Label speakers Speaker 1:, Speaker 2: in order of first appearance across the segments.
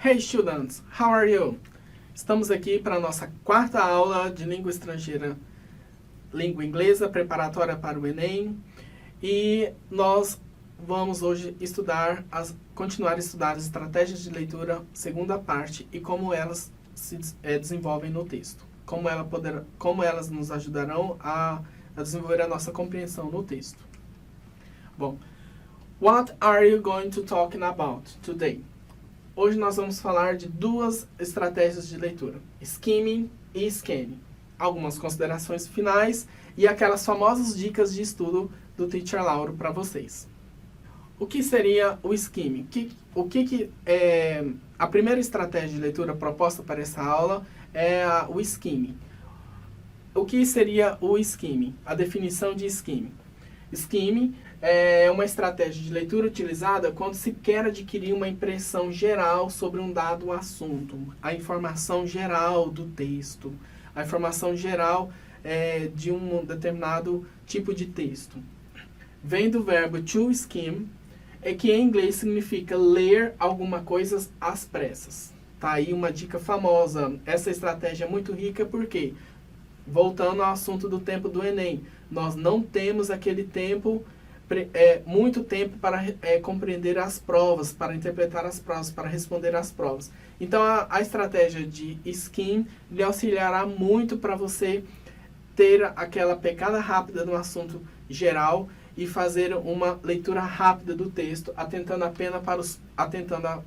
Speaker 1: Hey students, how are you? Estamos aqui para a nossa quarta aula de língua estrangeira, língua inglesa, preparatória para o Enem. E nós vamos hoje continuar a estudar as estratégias de leitura, segunda parte, e como elas se desenvolvem no texto. Como elas nos ajudarão a desenvolver a nossa compreensão no texto. Bom, what are you going to talk about today? Hoje nós vamos falar de duas estratégias de leitura, skimming e scanning. Algumas considerações finais e aquelas famosas dicas de estudo do Teacher Lauro para vocês. O que seria o skimming? A primeira estratégia de leitura proposta para essa aula é o skimming. O que seria o skimming? A definição de skimming. Skimming é uma estratégia de leitura utilizada quando se quer adquirir uma impressão geral sobre um dado assunto, a informação geral do texto, a informação geral de um determinado tipo de texto. Vem do verbo to skim, que em inglês significa ler alguma coisa às pressas. Tá aí uma dica famosa. Essa estratégia é muito rica porque, voltando ao assunto do tempo do Enem, nós não temos aquele tempo, muito tempo para compreender as provas, para interpretar as provas, para responder às provas. Então a estratégia de skim lhe auxiliará muito para você ter aquela pegada rápida no assunto geral e fazer uma leitura rápida do texto, atentando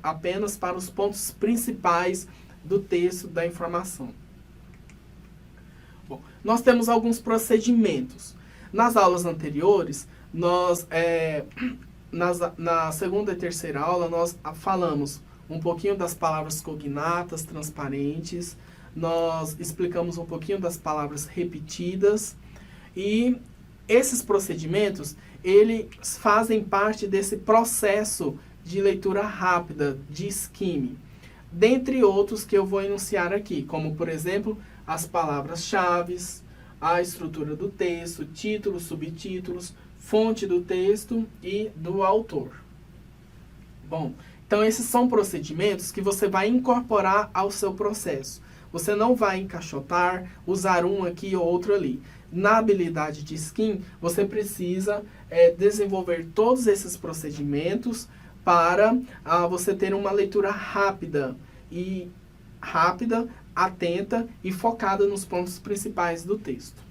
Speaker 1: apenas para os pontos principais do texto, da informação. Bom, nós temos alguns procedimentos. Nas aulas anteriores, na segunda e terceira aula, nós falamos um pouquinho das palavras cognatas, transparentes, nós explicamos um pouquinho das palavras repetidas, e esses procedimentos, eles fazem parte desse processo de leitura rápida, de skimming, dentre outros que eu vou enunciar aqui, como, por exemplo, as palavras-chave, a estrutura do texto, títulos, subtítulos, fonte do texto e do autor. Bom, então esses são procedimentos que você vai incorporar ao seu processo. Você não vai encaixotar, usar um aqui ou outro ali. Na habilidade de skim, você precisa desenvolver todos esses procedimentos para você ter uma leitura rápida, atenta e focada nos pontos principais do texto.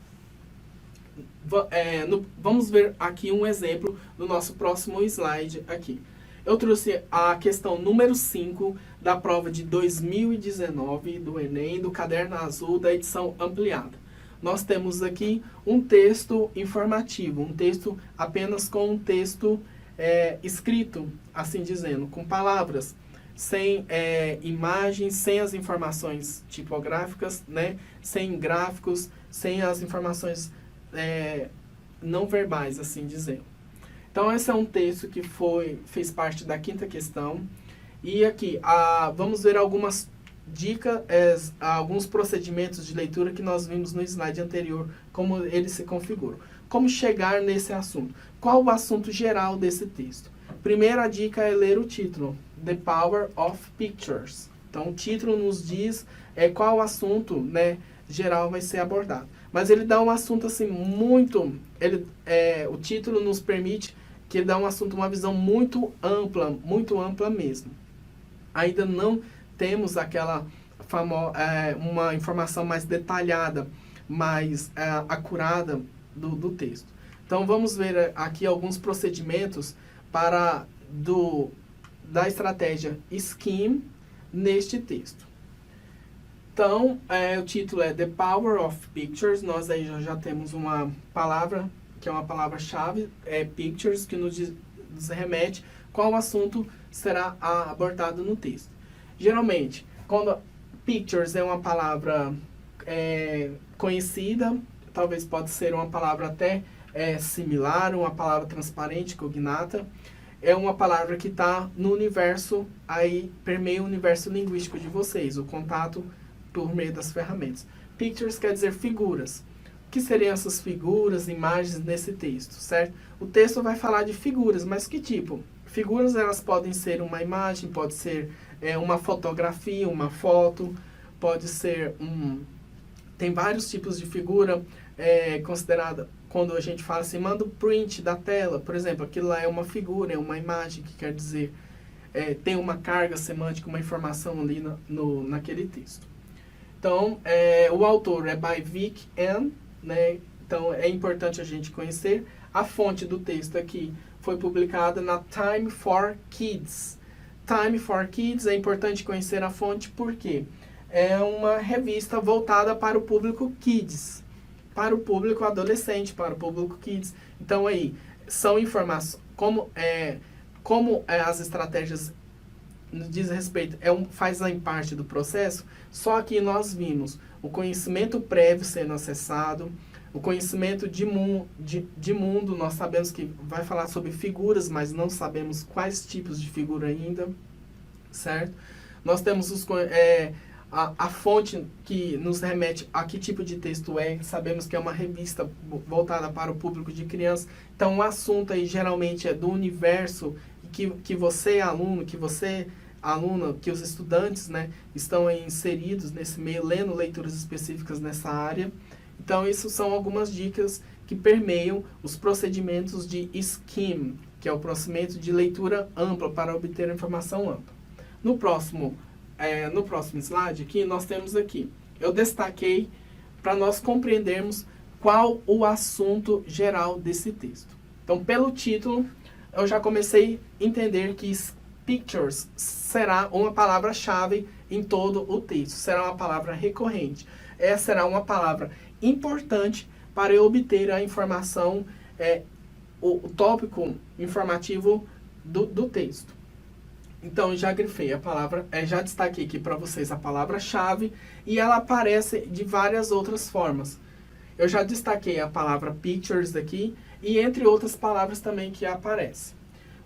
Speaker 1: Vamos ver aqui um exemplo no nosso próximo slide aqui. Eu trouxe a questão número 5 da prova de 2019 do Enem, do Caderno Azul da edição ampliada. Nós temos aqui um texto informativo, um texto apenas com um texto escrito, assim dizendo, com palavras, sem imagens, sem as informações tipográficas, né? Sem gráficos, sem as informações não verbais, assim dizendo. Então, esse é um texto que fez parte da quinta questão. E aqui, vamos ver algumas dicas, alguns procedimentos de leitura que nós vimos no slide anterior, como eles se configuram. Como chegar nesse assunto? Qual o assunto geral desse texto? Primeira dica é ler o título, The Power of Pictures. Então, o título nos diz qual o assunto, né, geral vai ser abordado. Mas ele dá um assunto assim muito... o título nos permite que ele dá um assunto, uma visão muito ampla mesmo. Ainda não temos aquela uma informação mais detalhada, mais acurada do texto. Então vamos ver aqui alguns procedimentos da estratégia skim neste texto. Então, o título é The Power of Pictures. Nós aí já temos uma palavra, que é uma palavra-chave, pictures, que nos remete qual assunto será abordado no texto. Geralmente, quando pictures é uma palavra conhecida, talvez pode ser uma palavra até similar, uma palavra transparente, cognata, é uma palavra que está no universo, aí permeia o universo linguístico de vocês, o contato por meio das ferramentas. Pictures quer dizer figuras. O que seriam essas figuras, imagens nesse texto, certo? O texto vai falar de figuras, mas que tipo? Figuras, elas podem ser uma imagem, pode ser uma fotografia, uma foto, pode ser tem vários tipos de figura considerada, quando a gente fala assim, manda o print da tela, por exemplo, aquilo lá é uma figura, é uma imagem, que quer dizer, tem uma carga semântica, uma informação ali naquele texto. Então, o autor é by Vic Ann, né? Então, é importante a gente conhecer. A fonte do texto aqui foi publicada na Time for Kids. Time for Kids, é importante conhecer a fonte porque é uma revista voltada para o público kids, para o público adolescente, para o público kids. Então, aí, são informações, como as estratégias diz respeito, fazem parte do processo, só que nós vimos o conhecimento prévio sendo acessado, o conhecimento de mundo, nós sabemos que vai falar sobre figuras, mas não sabemos quais tipos de figura ainda, certo? Nós temos a fonte que nos remete a que tipo de texto sabemos que é uma revista voltada para o público de crianças, então o assunto aí geralmente é do universo que você, aluno, aluna, que os estudantes, né, estão aí inseridos nesse meio, lendo leituras específicas nessa área. Então, isso são algumas dicas que permeiam os procedimentos de SCIM, que é o procedimento de leitura ampla para obter informação ampla. No próximo slide aqui, nós temos aqui, eu destaquei para nós compreendermos qual o assunto geral desse texto. Então, pelo título, eu já comecei a entender que pictures será uma palavra-chave em todo o texto, será uma palavra recorrente. Essa será uma palavra importante para eu obter a informação, o tópico informativo do texto. Então, já grifei a palavra, já destaquei aqui para vocês a palavra-chave e ela aparece de várias outras formas. Eu já destaquei a palavra pictures aqui e entre outras palavras também que aparecem.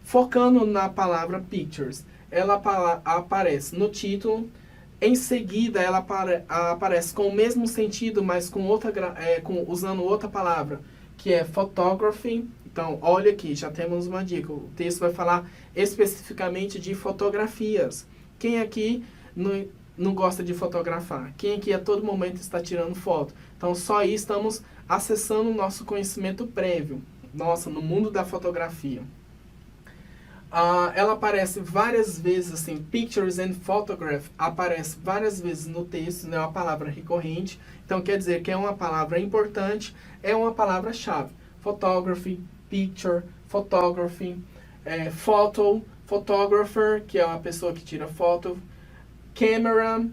Speaker 1: Focando na palavra pictures, ela aparece no título, em seguida ela aparece com o mesmo sentido, mas usando outra palavra, que é photography. Então, olha aqui, já temos uma dica. O texto vai falar especificamente de fotografias. Quem aqui não gosta de fotografar? Quem aqui a todo momento está tirando foto? Então, só aí estamos acessando o nosso conhecimento prévio, no mundo da fotografia. Ela aparece várias vezes, assim, pictures and photograph, aparece várias vezes no texto, né, é uma palavra recorrente, então quer dizer que é uma palavra importante, é uma palavra-chave. Photography, picture, photography, photo, photographer, que é uma pessoa que tira foto, camera,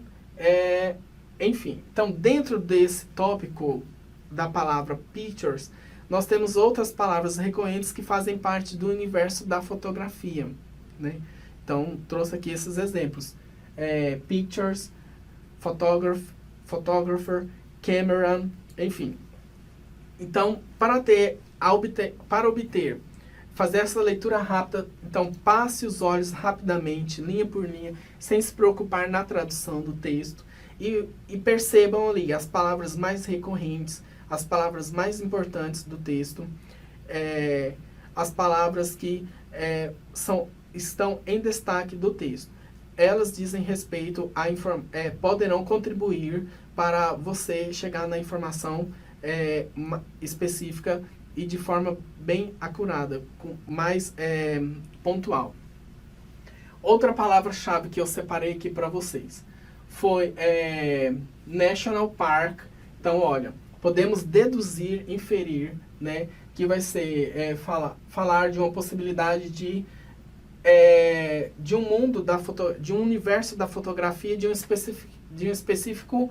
Speaker 1: enfim. Então, dentro desse tópico da palavra pictures, nós temos outras palavras recorrentes que fazem parte do universo da fotografia, né? Então, trouxe aqui esses exemplos. Pictures, photographer, camera, enfim. Então, fazer essa leitura rápida, então passe os olhos rapidamente, linha por linha, sem se preocupar na tradução do texto e percebam ali as palavras mais recorrentes, as palavras mais importantes do texto, as palavras que estão em destaque do texto. Elas dizem respeito poderão contribuir para você chegar na informação específica e de forma bem acurada, mais pontual. Outra palavra-chave que eu separei aqui para vocês foi National Park. Então, olha, podemos deduzir, inferir, né, que vai ser falar de uma possibilidade de um mundo de um universo da fotografia, de um específico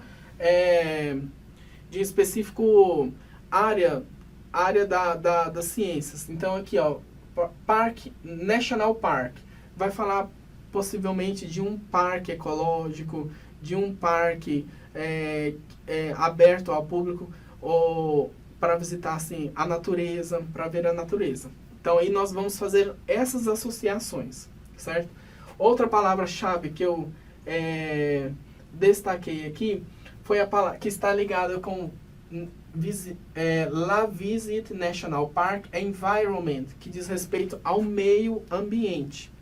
Speaker 1: área das ciências. Então aqui, ó, National Park vai falar possivelmente de um parque ecológico, de um parque aberto ao público, ou para visitar assim a natureza, para ver a natureza. Então aí nós vamos fazer essas associações, certo? Outra palavra-chave que eu destaquei aqui foi a palavra que está ligada com La Visite National Park Environment, que diz respeito ao meio ambiente.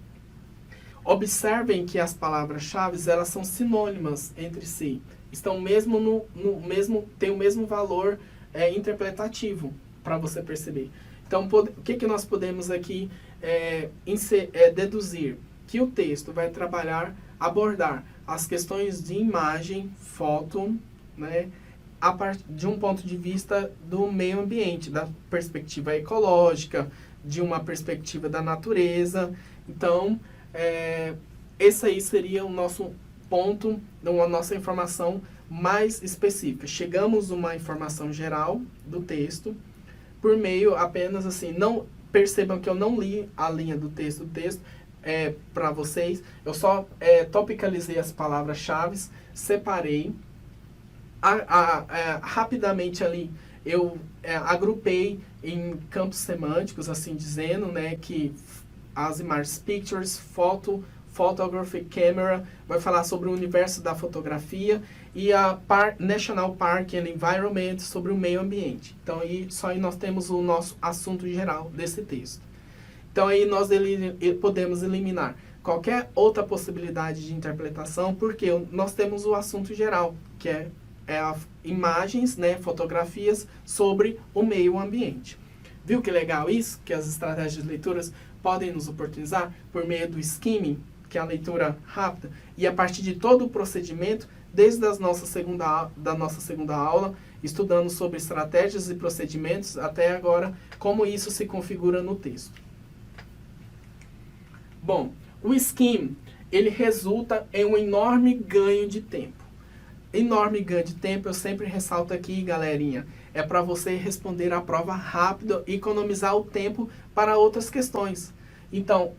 Speaker 1: Observem que as palavras-chave elas são sinônimas entre si. Estão mesmo tem o mesmo valor interpretativo, para você perceber. Então, o que nós podemos aqui deduzir? Que o texto vai abordar as questões de imagem, foto, né, de um ponto de vista do meio ambiente, da perspectiva ecológica, de uma perspectiva da natureza. Então, esse aí seria o nosso ponto, a nossa informação mais específica. Chegamos a uma informação geral do texto, por meio apenas assim, não percebam que eu não li a linha do texto para vocês, eu só topicalizei as palavras-chave, separei, rapidamente ali eu agrupei em campos semânticos, assim dizendo, né, que as imagens pictures, photography, camera, vai falar sobre o universo da fotografia, e a National Park and Environment sobre o meio ambiente. Então, só aí nós temos o nosso assunto geral desse texto. Então, aí nós podemos eliminar qualquer outra possibilidade de interpretação, porque nós temos o assunto geral, que é imagens, né, fotografias sobre o meio ambiente. Viu que legal isso? Que as estratégias de leituras podem nos oportunizar por meio do skimming, que é a leitura rápida, e a partir de todo o procedimento, desde da nossa segunda aula, estudando sobre estratégias e procedimentos, até agora, como isso se configura no texto. Bom, o skim, ele resulta em um enorme ganho de tempo. Enorme ganho de tempo, eu sempre ressalto aqui, galerinha, é para você responder a prova rápido e economizar o tempo para outras questões. Então,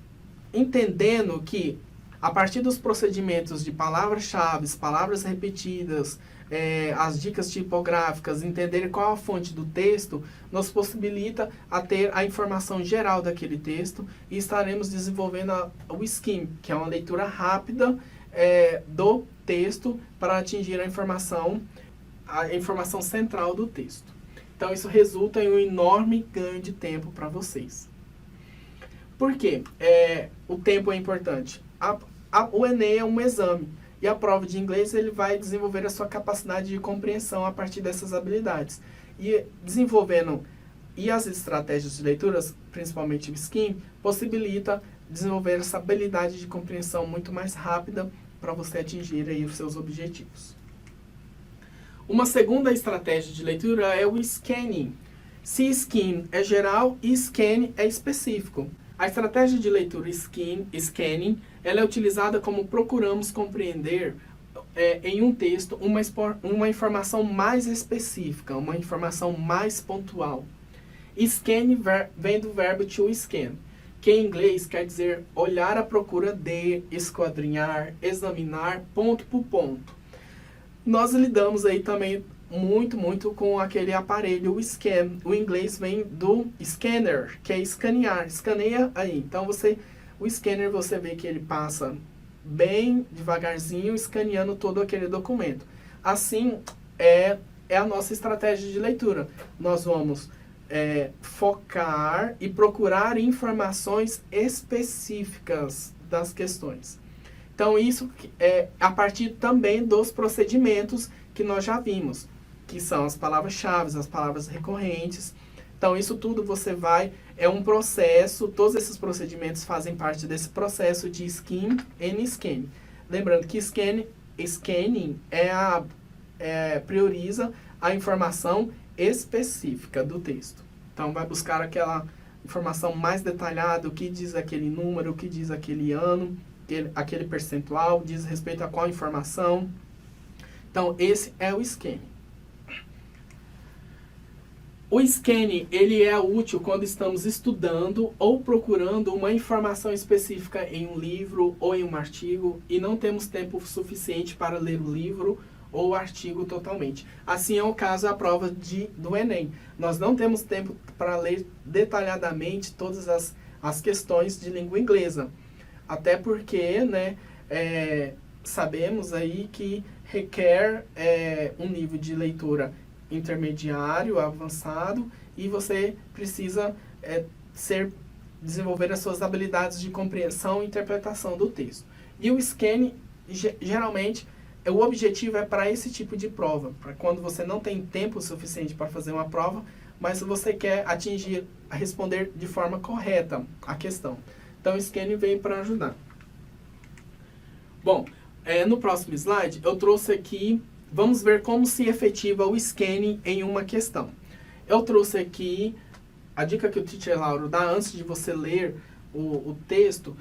Speaker 1: entendendo que a partir dos procedimentos de palavras-chave, palavras repetidas, as dicas tipográficas, entender qual a fonte do texto, nos possibilita a ter a informação geral daquele texto e estaremos desenvolvendo o skim, que é uma leitura rápida do texto para atingir a informação central do texto. Então, isso resulta em um enorme ganho de tempo para vocês. Por quê? O tempo é importante. O Enem é um exame. E a prova de inglês ele vai desenvolver a sua capacidade de compreensão a partir dessas habilidades. E desenvolvendo as estratégias de leituras, principalmente o skim, possibilita desenvolver essa habilidade de compreensão muito mais rápida para você atingir aí os seus objetivos. Uma segunda estratégia de leitura é o scanning. Se skim é geral e scan é específico. A estratégia de leitura scanning, ela é utilizada como procuramos compreender em um texto uma informação mais específica, uma informação mais pontual. Scan vem do verbo to scan, que em inglês quer dizer olhar à procura de, esquadrinhar, examinar, ponto por ponto. Nós lidamos aí também muito com aquele aparelho, o scan. O inglês vem do scanner, que é escanear, escaneia aí. Então, o scanner, você vê que ele passa bem devagarzinho, escaneando todo aquele documento. Assim, é a nossa estratégia de leitura. Nós vamos focar e procurar informações específicas das questões. Então, isso é a partir também dos procedimentos que nós já vimos, que são as palavras-chave, as palavras recorrentes. Então, isso tudo é um processo, todos esses procedimentos fazem parte desse processo de skim e scanning. Lembrando que scanning prioriza a informação específica do texto. Então, vai buscar aquela informação mais detalhada, o que diz aquele número, o que diz aquele ano, aquele percentual, diz respeito a qual informação. Então, esse é o scanning. O scanning, ele é útil quando estamos estudando ou procurando uma informação específica em um livro ou em um artigo e não temos tempo suficiente para ler o livro ou o artigo totalmente. Assim é o caso da prova do Enem. Nós não temos tempo para ler detalhadamente todas as questões de língua inglesa. Até porque, né, sabemos aí que requer um nível de leitura intermediário, avançado, e você precisa desenvolver as suas habilidades de compreensão e interpretação do texto. E o scanning, geralmente, o objetivo é para esse tipo de prova, para quando você não tem tempo suficiente para fazer uma prova, mas você quer responder de forma correta a questão. Então, o scanning veio para ajudar. Bom, no próximo slide, eu trouxe aqui, vamos ver como se efetiva o scanning em uma questão. Eu trouxe aqui a dica que o Teacher Lauro dá antes de você ler o texto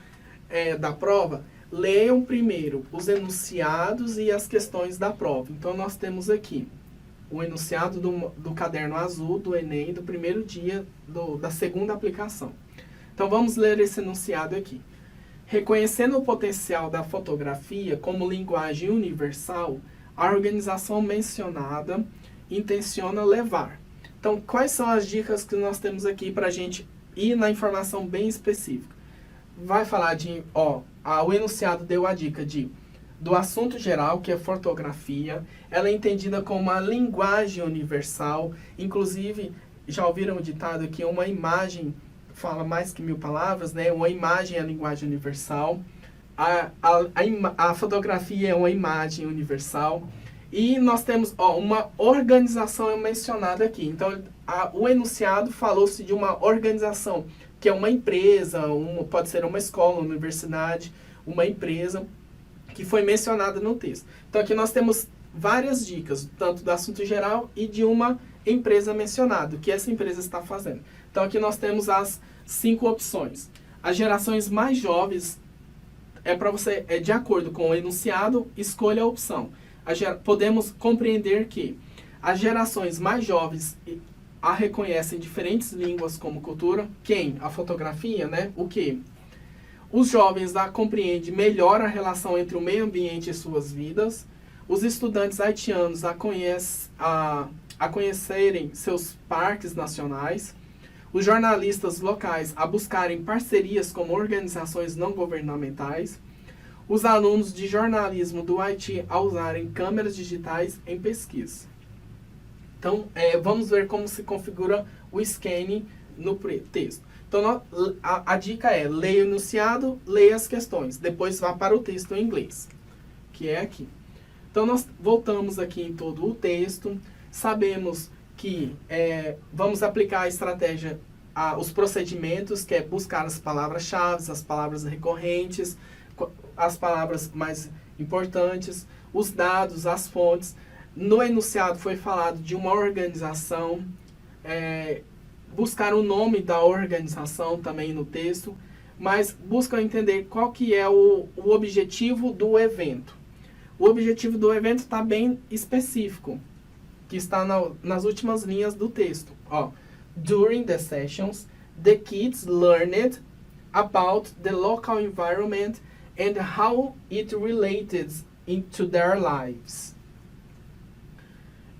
Speaker 1: da prova. Leiam primeiro os enunciados e as questões da prova. Então, nós temos aqui o enunciado do caderno azul do Enem, do primeiro dia da segunda aplicação. Então, vamos ler esse enunciado aqui. Reconhecendo o potencial da fotografia como linguagem universal, a organização mencionada intenciona levar. Então, quais são as dicas que nós temos aqui para a gente ir na informação bem específica? Vai falar o enunciado deu a dica do assunto geral, que é fotografia. Ela é entendida como uma linguagem universal. Inclusive, já ouviram o ditado que uma imagem fala mais que 1000 palavras, né? Uma imagem é a linguagem universal. A fotografia é uma imagem universal. E nós temos uma organização mencionada aqui. Então, o enunciado falou-se de uma organização, que é uma empresa, pode ser uma escola, uma universidade, uma empresa, que foi mencionada no texto. Então, aqui nós temos várias dicas, tanto do assunto geral e de uma empresa mencionada, o que essa empresa está fazendo. Então, aqui nós temos as 5 opções. As gerações mais jovens, para você, de acordo com o enunciado, escolha a opção. Podemos compreender que as gerações mais jovens a reconhecem diferentes línguas como cultura. Quem? A fotografia, né? O que? Os jovens a compreendem melhor a relação entre o meio ambiente e suas vidas. Os estudantes haitianos a conhecerem seus parques nacionais. Os jornalistas locais a buscarem parcerias com organizações não governamentais. Os alunos de jornalismo do Haiti a usarem câmeras digitais em pesquisa. Então, vamos ver como se configura o scanning no texto. Então, a dica é: leia o enunciado, leia as questões. Depois vá para o texto em inglês, que é aqui. Então, nós voltamos aqui em todo o texto. Sabemos que vamos aplicar a estratégia, os procedimentos, que é buscar as palavras-chave, as palavras recorrentes, as palavras mais importantes, os dados, as fontes. No enunciado foi falado de uma organização, buscar o nome da organização também no texto, mas busca entender qual que é o objetivo do evento. O objetivo do evento está bem específico, que está nas últimas linhas do texto. During the sessions, the kids learned about the local environment and how it related into their lives.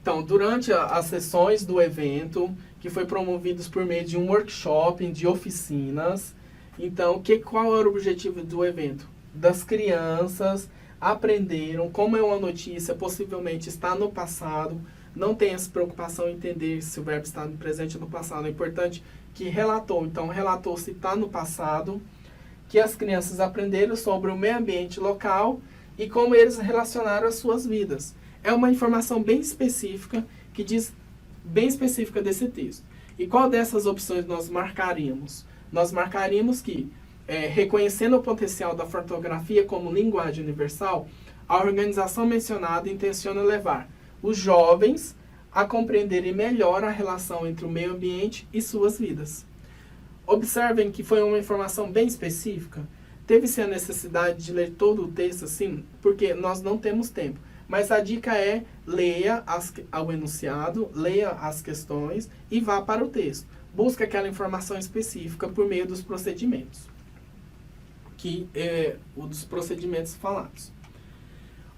Speaker 1: Então, durante as sessões do evento, que foi promovidos por meio de um workshop, de oficinas, então, qual era o objetivo do evento? Das crianças aprenderam como é uma notícia, possivelmente está no passado, não tem essa preocupação em entender se o verbo está no presente ou no passado. É importante que relatou. Então, relatou se está no passado, que as crianças aprenderam sobre o meio ambiente local e como eles relacionaram as suas vidas. É uma informação bem específica, que diz bem específica desse texto. E qual dessas opções nós marcaríamos? Nós marcaríamos que, reconhecendo o potencial da fotografia como linguagem universal, a organização mencionada intenciona levar os jovens a compreenderem melhor a relação entre o meio ambiente e suas vidas. Observem que foi uma informação bem específica. Teve-se a necessidade de ler todo o texto assim, porque nós não temos tempo. Mas a dica é: leia o enunciado, leia as questões e vá para o texto. Busque aquela informação específica por meio dos procedimentos, dos procedimentos falados.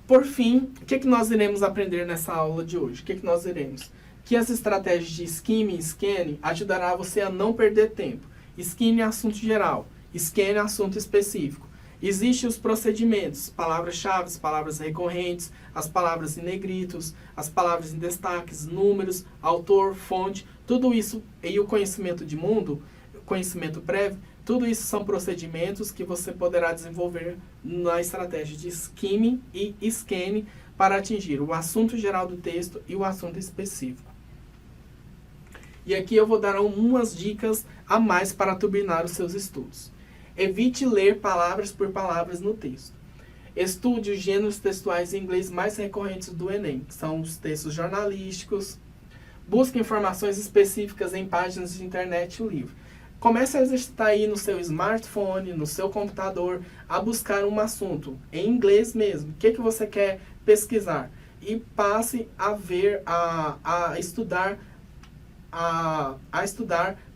Speaker 1: Por fim, o que nós iremos aprender nessa aula de hoje? O que nós iremos? Que as estratégias de skimming e scanning ajudará você a não perder tempo. Skimming é assunto geral, scanning é assunto específico. Existem os procedimentos, palavras-chave, palavras recorrentes, as palavras em negritos, as palavras em destaques, números, autor, fonte, tudo isso, e o conhecimento de mundo, conhecimento prévio, tudo isso são procedimentos que você poderá desenvolver na estratégia de skimming e scanning para atingir o assunto geral do texto e o assunto específico. E aqui eu vou dar algumas dicas a mais para turbinar os seus estudos. Evite ler palavras por palavras no texto. Estude os gêneros textuais em inglês mais recorrentes do Enem, que são os textos jornalísticos. Busque informações específicas em páginas de internet livre. Comece a exercitar aí no seu smartphone, no seu computador, a buscar um assunto, em inglês mesmo. O que você quer pesquisar? E passe a ver, a estudar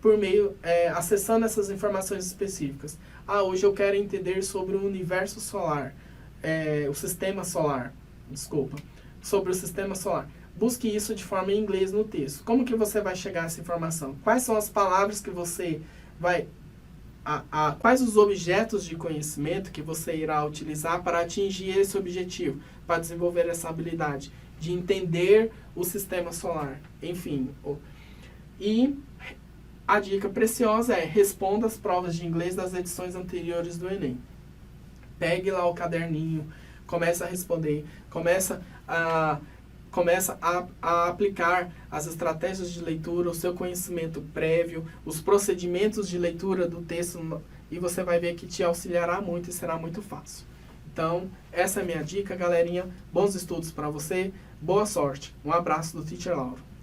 Speaker 1: por meio, acessando essas informações específicas. Hoje eu quero entender sobre o universo solar, o sistema solar, sobre o sistema solar. Busque isso de forma em inglês no texto. Como que você vai chegar a essa informação? Quais são as palavras que você vai... quais os objetos de conhecimento que você irá utilizar para atingir esse objetivo, para desenvolver essa habilidade de entender o sistema solar, enfim. E a dica preciosa é: responda as provas de inglês das edições anteriores do Enem. Pegue lá o caderninho, começa a responder, começa a aplicar as estratégias de leitura, o seu conhecimento prévio, os procedimentos de leitura do texto, e você vai ver que te auxiliará muito e será muito fácil. Então, essa é a minha dica, galerinha. Bons estudos para você, boa sorte. Um abraço do Teacher Lauro.